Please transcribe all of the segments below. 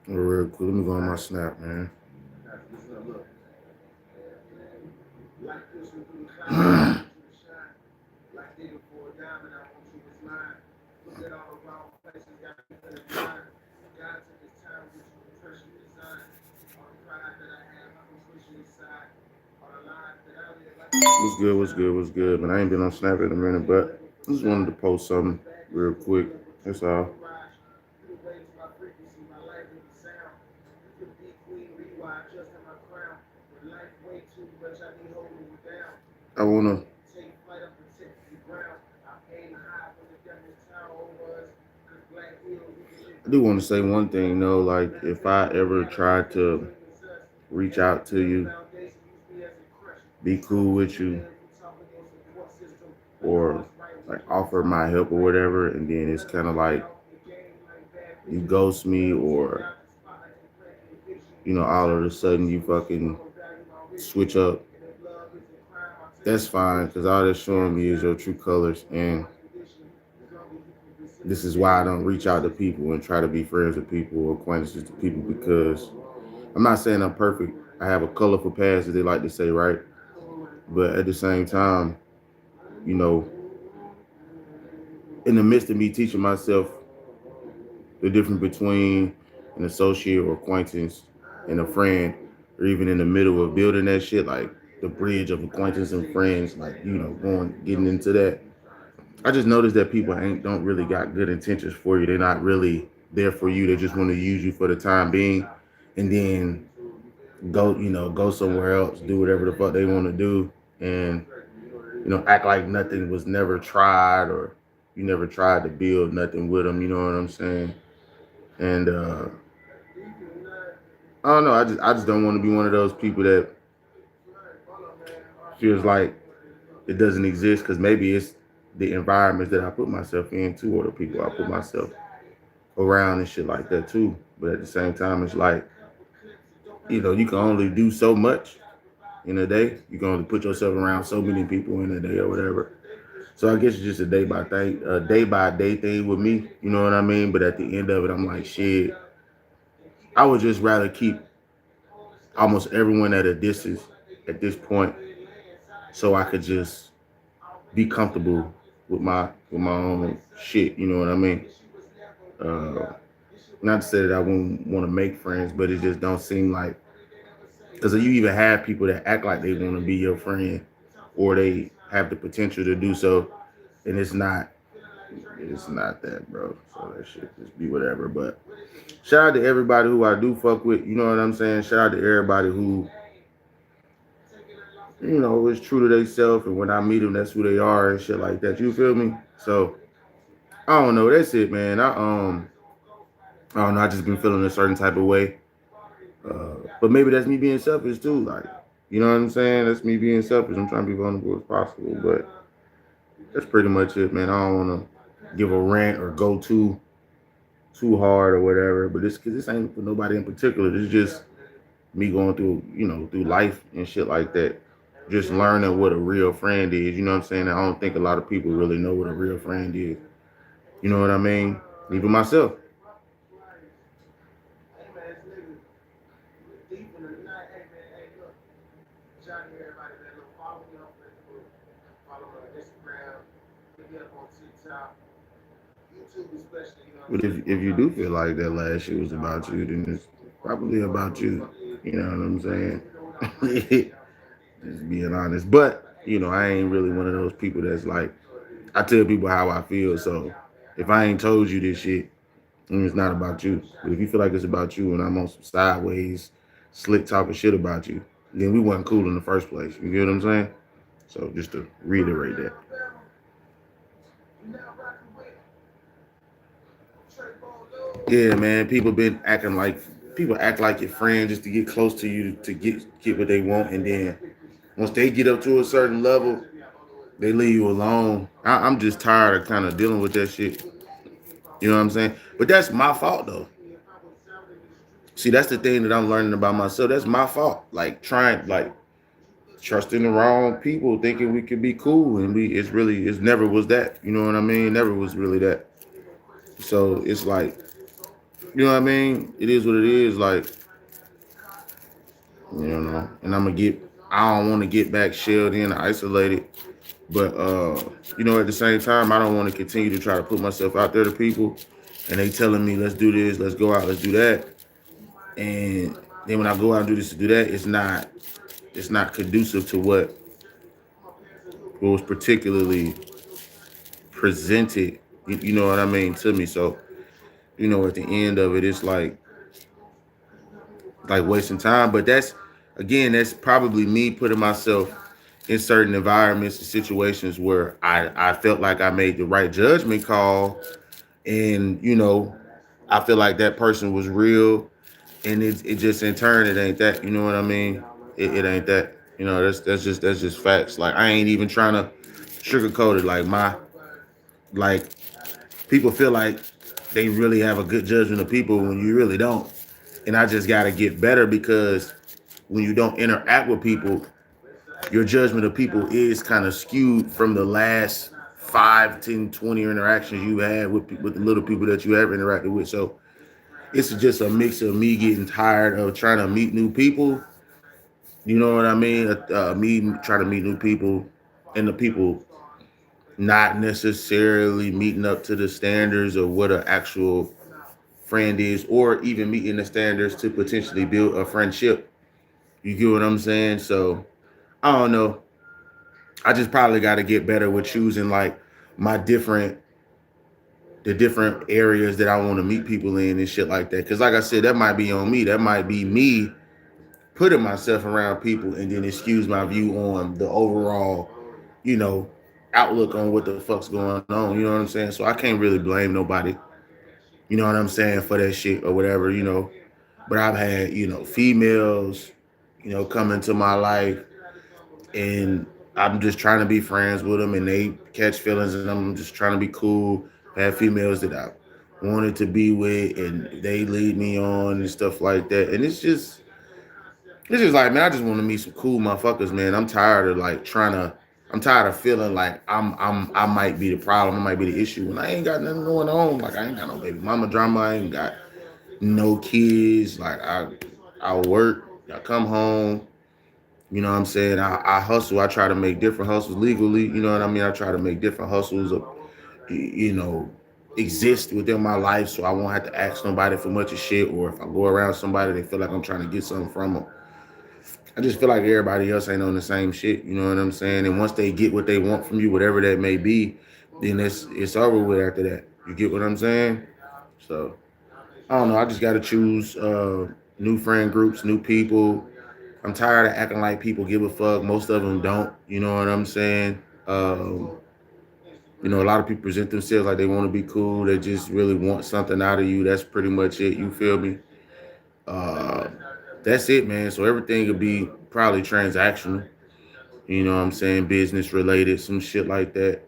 Real quick, let me go on my snap, man. What's good? What's good? What's good? Man, I ain't been on Snap in a minute, but I just wanted to post something real quick. That's all. I wanna. I do want to say one thing though. Like, if I ever try to reach out to you, be cool with you, or like offer my help or whatever, and then it's kind of like you ghost me, or all of a sudden you fucking switch up. That's fine, because all that's showing me is your true colors, and this is why I don't reach out to people and try to be friends with people or acquaintances to people, because I'm not saying I'm perfect. I have a colorful past, as they like to say, right? But at the same time, you know, in the midst of me teaching myself the difference between an associate or acquaintance and a friend, or even in the middle of building that shit, like the bridge of acquaintance and friends, like, getting into that. I just noticed that people don't really got good intentions for you. They're not really there for you. They just want to use you for the time being, and then go somewhere else, do whatever the fuck they want to do, and act like nothing was never tried, or you never tried to build nothing with them. You know what I'm saying? And I don't know. I just don't want to be one of those people that feels like it doesn't exist, because maybe it's the environments that I put myself into, or the people I put myself around and shit like that too. But at the same time, it's like, you can only do so much in a day. You can only put yourself around so many people in a day or whatever. So I guess it's just day by day thing with me. You know what I mean? But at the end of it, I'm like, shit. I would just rather keep almost everyone at a distance at this point, so I could just be comfortable with my own shit. You know what I mean? Uh, Not to say that I wouldn't want to make friends, but it just don't seem like, because you even have people that act like they want to be your friend, or they have the potential to do so, and it's not that, bro. So that shit just be whatever. But shout out to everybody who I do fuck with. You know what I'm saying? Shout out to everybody who is true to themselves, and when I meet them, that's who they are and shit like that. You feel me? So I don't know. That's it, man. I don't know. I just been feeling a certain type of way. But maybe that's me being selfish too. Like, you know what I'm saying? That's me being selfish. I'm trying to be vulnerable as possible. But that's pretty much it, man. I don't want to give a rant or go too hard or whatever. But this, because this ain't for nobody in particular. This is just me going through life and shit like that. Just learning what a real friend is. You know what I'm saying? I don't think a lot of people really know what a real friend is. You know what I mean? Even myself. But if you do feel like that last shit was about you, then it's probably about you. You know what I'm saying? Just being honest. But, I ain't really one of those people that's like, I tell people how I feel. So if I ain't told you this shit, then it's not about you. But if you feel like it's about you, and I'm on some sideways, slick talking shit about you, then we wasn't cool in the first place. You get what I'm saying? So just to reiterate that. Yeah, man. People act like your friend just to get close to you, to get what they want, and then once they get up to a certain level, they leave you alone. I'm just tired of kind of dealing with that shit. You know what I'm saying? But that's my fault though. See, that's the thing that I'm learning about myself. That's my fault. Like, trusting the wrong people, thinking we could be cool, and it's never was that. You know what I mean? Never was really that. So it's like, You know what I mean? It is what it is. Like, and I'm gonna get. I don't want to get back shelled in, isolated. But at the same time, I don't want to continue to try to put myself out there to people, and they telling me, let's do this, let's go out, let's do that, and then when I go out and do this to do that, it's not conducive to what was particularly presented. You know what I mean to me. So at the end of it, it's like wasting time. But that's probably me putting myself in certain environments and situations where I felt like I made the right judgment call, and I feel like that person was real, and it just in turn it ain't that. You know what I mean? It ain't that. That's just facts. Like, I ain't even trying to sugarcoat it. Like people feel like they really have a good judgment of people when you really don't. And I just gotta get better, because when you don't interact with people, your judgment of people is kind of skewed from the last 5, 10, 20 interactions you had with the little people that you ever interacted with. So it's just a mix of me getting tired of trying to meet new people. You know what I mean? Me trying to meet new people, and the people not necessarily meeting up to the standards of what an actual friend is, or even meeting the standards to potentially build a friendship. You get what I'm saying? So I don't know. I just probably got to get better with choosing like my the different areas that I want to meet people in and shit like that. Because like I said, that might be on me. That might be me putting myself around people and then excuse my view on the overall, you know, outlook on what the fuck's going on. You know what I'm saying? So I can't really blame nobody. You know what I'm saying, for that shit or whatever. But I've had females, come into my life, and I'm just trying to be friends with them, and they catch feelings, and I'm just trying to be cool. Have females that I wanted to be with, and they lead me on and stuff like that. And it's just like, man, I just want to meet some cool motherfuckers, man. I'm tired of like trying to. I'm tired of feeling like I might be the problem, I might be the issue, when I ain't got nothing going on. Like, I ain't got no baby mama drama, I ain't got no kids. Like, I work, I come home. You know what I'm saying? I hustle. I try to make different hustles legally. You know what I mean? I try to make different hustles of, you know, exist within my life, so I won't have to ask nobody for much of shit. Or if I go around somebody, they feel like I'm trying to get something from them. I just feel like everybody else ain't on the same shit. You know what I'm saying? And once they get what they want from you, whatever that may be, then it's over with after that. You get what I'm saying? So I don't know. I just got to choose new friend groups, new people. I'm tired of acting like people give a fuck. Most of them don't. You know what I'm saying? A lot of people present themselves like they want to be cool. They just really want something out of you. That's pretty much it. You feel me? Uh, that's it, man. So everything could be probably transactional. You know what I'm saying? Business related, some shit like that.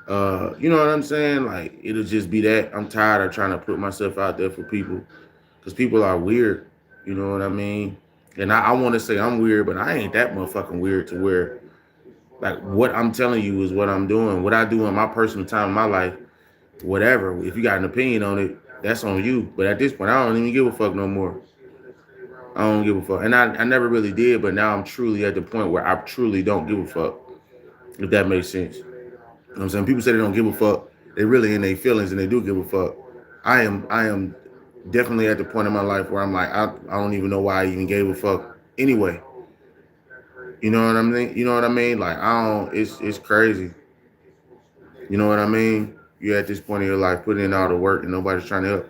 You know what I'm saying? Like, it'll just be that. I'm tired of trying to put myself out there for people, because people are weird. You know what I mean? And I want to say I'm weird, but I ain't that motherfucking weird to where, like, what I'm telling you is what I'm doing. What I do in my personal time in my life, whatever. If you got an opinion on it, that's on you. But at this point, I don't even give a fuck no more. I don't give a fuck. And I never really did, but now I'm truly at the point where I truly don't give a fuck. If that makes sense. You know what I'm saying? People say they don't give a fuck. They really in their feelings, and they do give a fuck. I am definitely at the point in my life where I'm like, I don't even know why I even gave a fuck anyway. You know what I mean? You know what I mean? Like, I don't. It's crazy. You know what I mean? You're at this point in your life putting in all the work, and nobody's trying to help.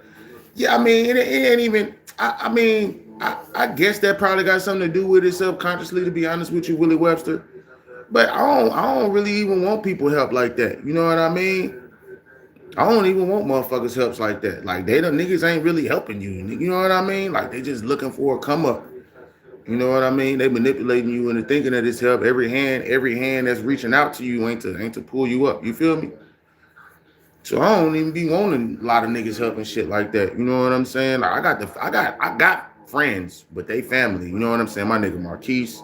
Yeah, I mean, it ain't even. I guess that probably got something to do with it subconsciously. To be honest with you, Willie Webster. But I don't really even want people help like that. You know what I mean? I don't even want motherfuckers helps like that. Like, they the niggas ain't really helping you. You know what I mean? Like, they just looking for a come up. You know what I mean? They manipulating you into thinking that it's help. Every hand that's reaching out to you ain't to pull you up. You feel me? So I don't even be wanting a lot of niggas helping shit like that. You know what I'm saying? Like, I got friends, but they family. You know what I'm saying? My nigga Marquise,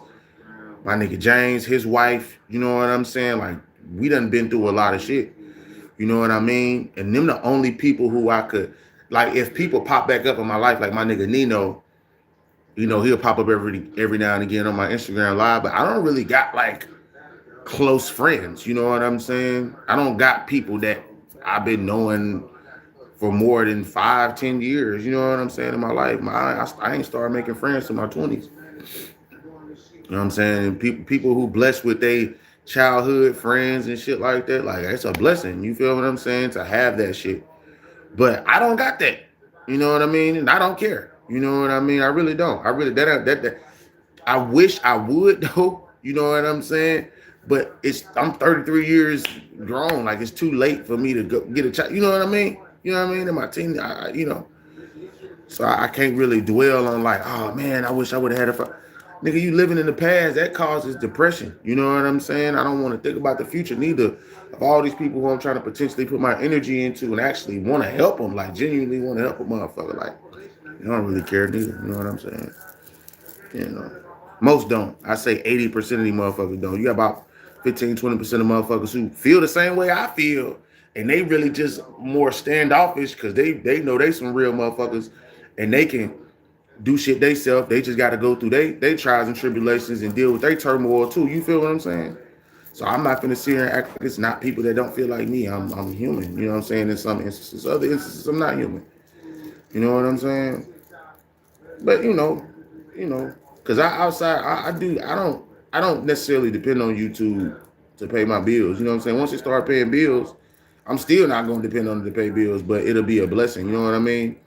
my nigga James, his wife. You know what I'm saying? Like, we done been through a lot of shit. You know what I mean? And them the only people who I could like if people pop back up in my life, like my nigga Nino, he'll pop up every now and again on my Instagram live, but I don't really got like close friends. You know what I'm saying? I don't got people that I've been knowing for more than 5, 10 years. You know what I'm saying in my life. I ain't started making friends in my 20s. You know what I'm saying? People who blessed with they childhood friends and shit like that, like it's a blessing. You feel what I'm saying? To have that shit. But I don't got that. You know what I mean? And I don't care. You know what I mean? I really don't. I really that I wish I would though. You know what I'm saying? But I'm 33 years grown. Like it's too late for me to go get a child. You know what I mean? You know what I mean? In my teen, so I can't really dwell on like, oh man, I wish I would have had a. Nigga, you living in the past, that causes depression. You know what I'm saying? I don't want to think about the future neither. Of all these people who I'm trying to potentially put my energy into and actually want to help them, like genuinely want to help a motherfucker, like you don't really care neither. You know what I'm saying? You know, most don't. I say 80% of these motherfuckers don't. You got about 15, 20% of motherfuckers who feel the same way I feel, and they really just more standoffish because they know they some real motherfuckers, and they can do shit they self. They just got to go through they trials and tribulations and deal with their turmoil too. You feel what I'm saying? So I'm not gonna sit here and act like it's not people that don't feel like me. I'm human. You know what I'm saying? In some instances, other instances, I'm not human. You know what I'm saying? But because I don't necessarily depend on YouTube to pay my bills. You know what I'm saying? Once you start paying bills, I'm still not gonna depend on it to pay bills, but it'll be a blessing. You know what I mean?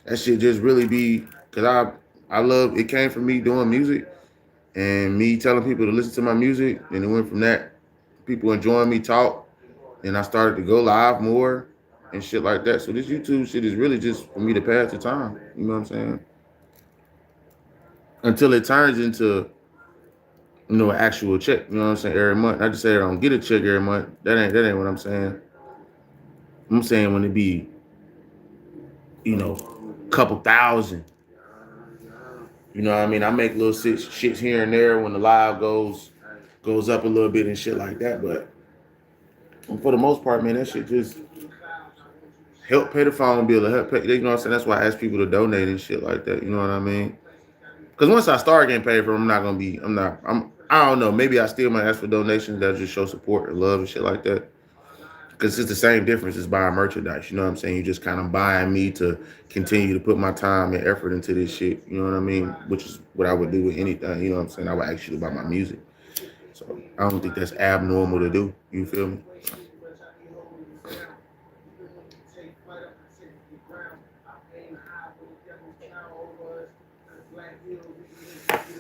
That shit just really be because I love it came from me doing music and me telling people to listen to my music, and it went from that people enjoying me talk, and I started to go live more and shit like that. So this YouTube shit is really just for me to pass the time. You know what I'm saying? Until it turns into an actual check. You know what I'm saying? Every month. I just say I don't get a check every month. That ain't what I'm saying. I'm saying when it be couple thousand. You know what I mean? I make little shits here and there when the live goes up a little bit and shit like that. But for the most part, man, that shit just help pay the phone bill or help pay. You know what I'm saying? That's why I ask people to donate and shit like that. You know what I mean? Because once I start getting paid for them, I'm not gonna be. I'm not. I don't know. Maybe I still might ask for donations that just show support and love and shit like that. Because it's the same difference as buying merchandise. You know what I'm saying? You just kind of buying me to continue to put my time and effort into this shit. You know what I mean? Which is what I would do with anything. You know what I'm saying? I would actually buy my music. So I don't think that's abnormal to do. You feel me?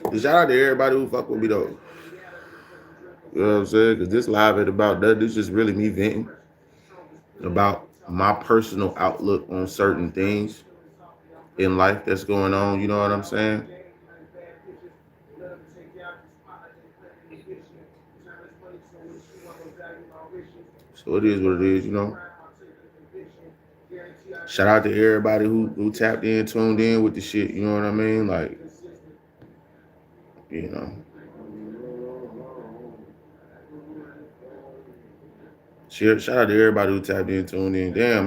But shout out to everybody who fuck with me though. You know what I'm saying? Because this live ain't about that. This is really me venting about my personal outlook on certain things in life that's going on. You know what I'm saying? So it is what it is. Shout out to everybody who tapped in, tuned in with the shit. You know what I mean? Like, you know. Shout out to everybody who tapped in, tuned in. Damn,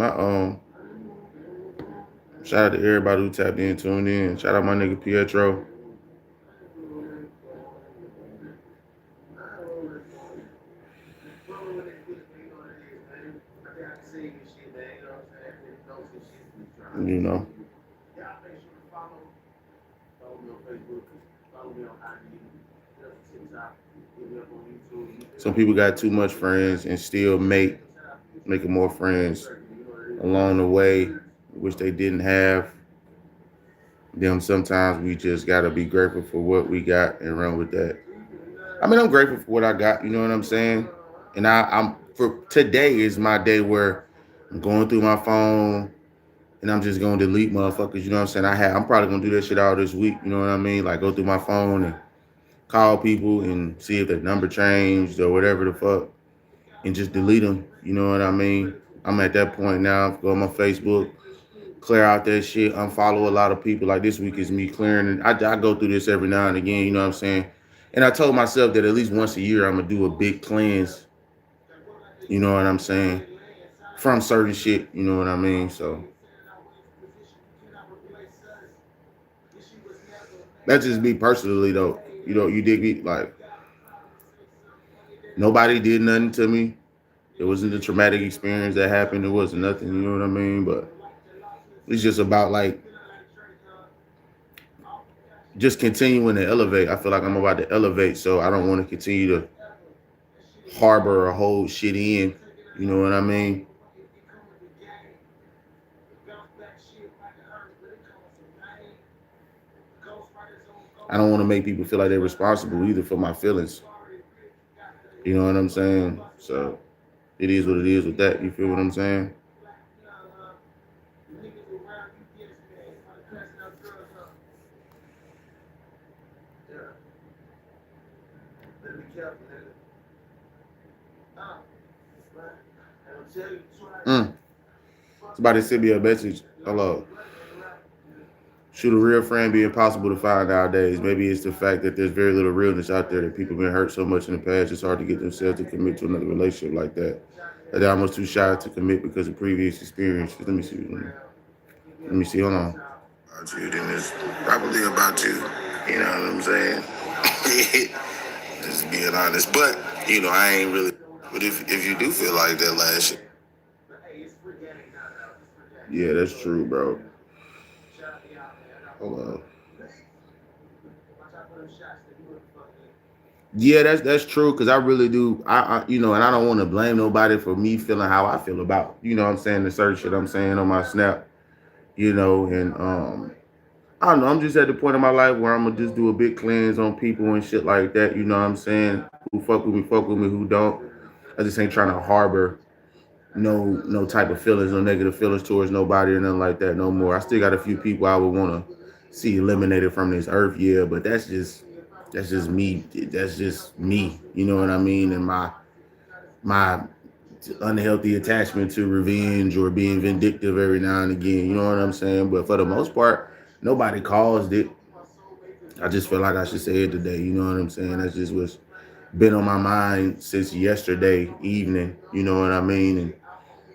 shout out to everybody who tapped in, tuned in. Shout out my nigga Pietro. You know. Some people got too much friends and still making more friends along the way, which they didn't have. Them sometimes we just gotta be grateful for what we got and run with that. I mean, I'm grateful for what I got. You know what I'm saying? And I'm for today is my day where I'm going through my phone and I'm just gonna delete motherfuckers. You know what I'm saying? I'm probably gonna do that shit all this week. You know what I mean? Like go through my phone and call people and see if their number changed or whatever the fuck, and just delete them. You know what I mean? I'm at that point now. Go on my Facebook, clear out that shit, unfollow a lot of people. Like this week is me clearing. And I go through this every now and again. You know what I'm saying? And I told myself that at least once a year I'm gonna do a big cleanse. You know what I'm saying? From certain shit. You know what I mean? So That's just me personally, though. You dig me? Like nobody did nothing to me. It wasn't a traumatic experience that happened. It wasn't nothing. You know what I mean? But it's just about like just continuing to elevate. I feel like I'm about to elevate, so I don't want to continue to harbor or hold shit in. You know what I mean? I don't want to make people feel like they're responsible either for my feelings. You know what I'm saying? So it is what it is with that. You feel what I'm saying? Mm. Somebody sent me a message. Hello. Should a real friend be impossible to find nowadays? Maybe it's the fact that there's very little realness out there, that people have been hurt so much in the past, it's hard to get themselves to commit to another relationship like that. That they're almost too shy to commit because of previous experiences. Let me see. Let me see. Hold on. About you, then it's probably about you. You know what I'm saying? Just being honest. But, I ain't really. But if you do feel like that last shit. Yeah, that's true, bro. Hold on. Yeah, that's true because I really do. And I don't want to blame nobody for me feeling how I feel about, what I'm saying, the certain shit I'm saying on my snap, and I don't know. I'm just at the point in my life where I'm gonna just do a big cleanse on people and shit like that. You know what I'm saying? Who fuck with me, who don't. I just ain't trying to harbor no type of feelings, no negative feelings towards nobody or nothing like that no more. I still got a few people I would want to see eliminated from this earth, yeah, but that's just me. That's just me. You know what I mean? And my unhealthy attachment to revenge or being vindictive every now and again. You know what I'm saying? But for the most part, nobody caused it. I just feel like I should say it today. You know what I'm saying? That's just what's been on my mind since yesterday evening. You know what I mean? And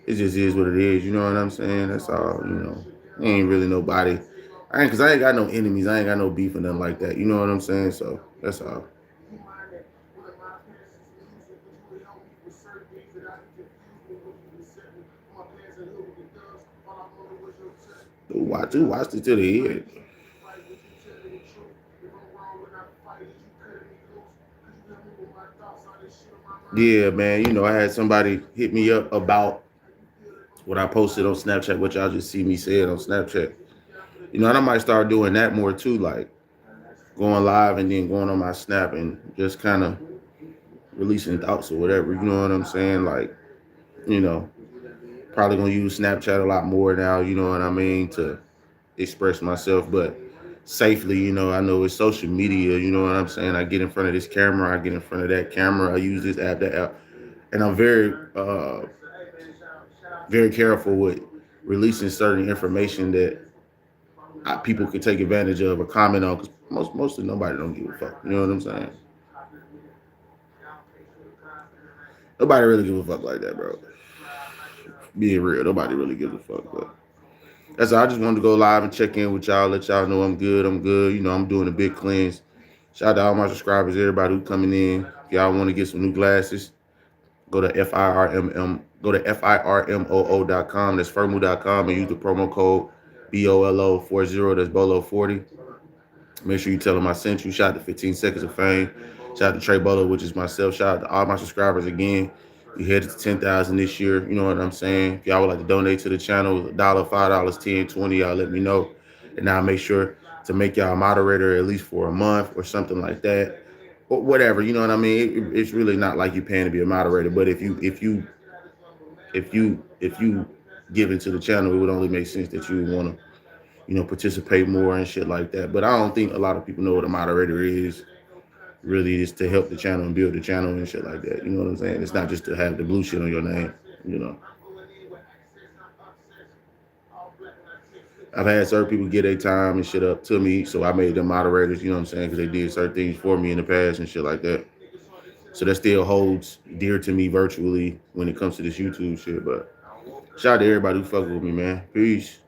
it just is what it is. You know what I'm saying? That's all. Ain't really nobody. I ain't got no enemies. I ain't got no beef or nothing like that. You know what I'm saying? So that's all. Watch it to the end. Yeah, man. I had somebody hit me up about what I posted on Snapchat, what y'all just see me said on Snapchat. And I might start doing that more too, like going live and then going on my Snap and just kind of releasing thoughts or whatever. You know what I'm saying? Like, you know, probably gonna use Snapchat a lot more now. You know what I mean, to express myself, but safely. I know it's social media. You know what I'm saying? I get in front of this camera, I get in front of that camera, I use this app, that app, and I'm very careful with releasing certain information that people could take advantage of or comment on. Because mostly nobody don't give a fuck. You know what I'm saying? Nobody really give a fuck like that, bro. Being real, nobody really gives a fuck. But that's all. I just wanted to go live and check in with y'all, let y'all know I'm good. I'm good. I'm doing a big cleanse. Shout out to all my subscribers, everybody who coming in. If y'all want to get some new glasses, go to FIRMOO.com. That's firmoo.com and use the promo code BOLO40. That's Bolo40. Make sure you tell them I sent you. Shout out to 15 Seconds of Fame. Shout out to Trey Bolo, which is myself. Shout out to all my subscribers again. We headed to 10,000 this year. You know what I'm saying? If y'all would like to donate to the channel, $1, $5, 10, 20, y'all let me know. And I'll make sure to make y'all a moderator at least for a month or something like that. Or whatever, you know what I mean? It's really not like you paying to be a moderator. But if you give into the channel, it would only make sense that you would want to participate more and shit like that. But I don't think a lot of people know what a moderator is. Really, is to help the channel and build the channel and shit like that. You know what I'm saying? It's not just to have the blue shit on your name. You know, I've had certain people get their time and shit up to me, so I made them moderators. You know what I'm saying? Because they did certain things for me in the past and shit like that. So that still holds dear to me virtually when it comes to this YouTube shit. But shout out to everybody who fuck with me, man. Peace.